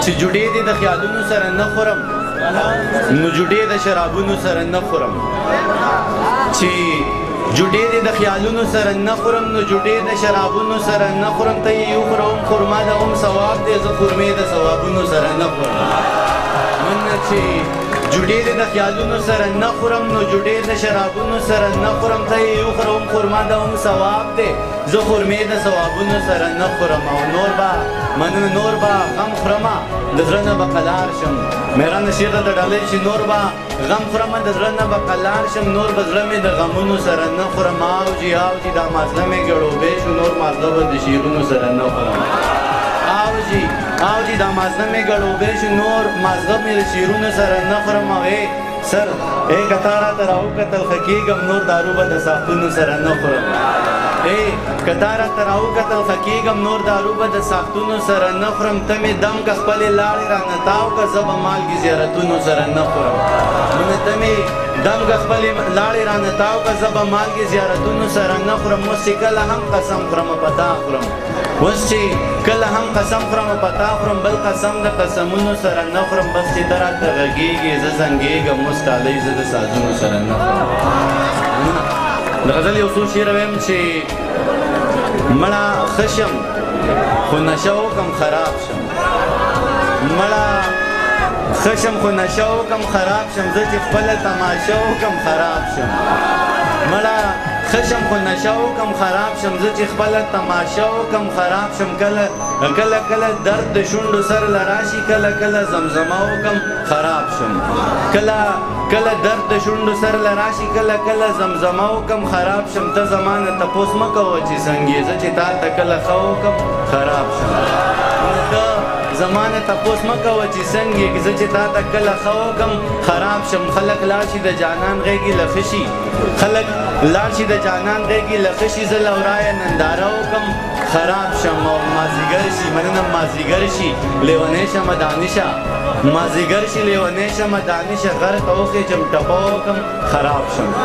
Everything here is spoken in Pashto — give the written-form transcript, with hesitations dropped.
چې جوډې دې د خیالونو سره نه خورم نو جوډې د شرابونو سره نه خورم چې جوډې دې د خیالونو سره نه خورم نو جوډې د شرابونو سره نه خورم ته یې وخورم خرما د هم ثواب دی زه خرمې د ثوابونو سره نه خورم مننه چې جوډې دې د خیالونو سره نه خورم نو جوډې د شرابونو سره نه خورم ته یې وخورم خرما د هم ثواب دی زه خرمې د ثوابونو سره نه خورم او نور به مننه نور به غم خورمه د زړه نه به قلار شم میرانه شعر ته ډالۍ چې نور به غم خورمه د زړه نه به قلار شم نور به زړه مې د غمونو سره نه خورم اوجي دا مازله مې ګړوبې شو نور مازله به د شیرونو سره نه خورم اوجي دا مازله مې ګړوبې شو نور مازله مې د شیرونو سره نه خورم او سر کته راته راوکتل ښه کېږم نور دارو به د ساختونو سره نه خورم کته راته راوکتل ښه کېږم نور دارو به د ساختونو سره نه خورم ته مې دم که خپلې لاړې رانه تاو که زه به مالګې زیارتونو سره نه خورم منه ته مې دم که خپلې لاړې رانه تاو که زه به مالګې زیارتونو سره نه خورم اوس چې کله هم قسم خورم په تا خورم اوس چې کله هم قسم خورم په تا خورم بل قسم د قسمونو سره نه خورم بس چې ته راته غږېږې زه زنګېږم اوس ډالۍ زه د سازونو سره نه خورم د غزل یو څو شعر ویم چې مړه ښه شم خو نشه وکم خراب شم مړه ښه شم خو نشه وکم خراب شم زه چې خپله تماشه وکم خراب شم مړه ښه شم خو نشه وکم خراب شم زه چې خپله تماشه وکم خراب شم کله کله درد د شونډو سر له راشي کله زمزمه وکم خراب شم کله درد د شونډو سر له راشي کله زمزمه وکم خراب شم ته زما نه تپوس مه کوه چې څنګه زه چې تا ته کله ښه وکم خراب شم ته زما نه تپوس مه کوه چې څنګه زه چې تا ته کله ښه وکم خراب شم خلک لاړ شي د جانان غېږې له ښه شي خلک لاړ شي د جانان غېږې له ښه شي زه له ورایه ننداره وکم خراب شم او مازدیګر شي مننه مازدیګر شي لیونی شمه دانشه مازدیګر شي لیونی شمه دانشه غر ته وخېجم ټپه وکم خراب شم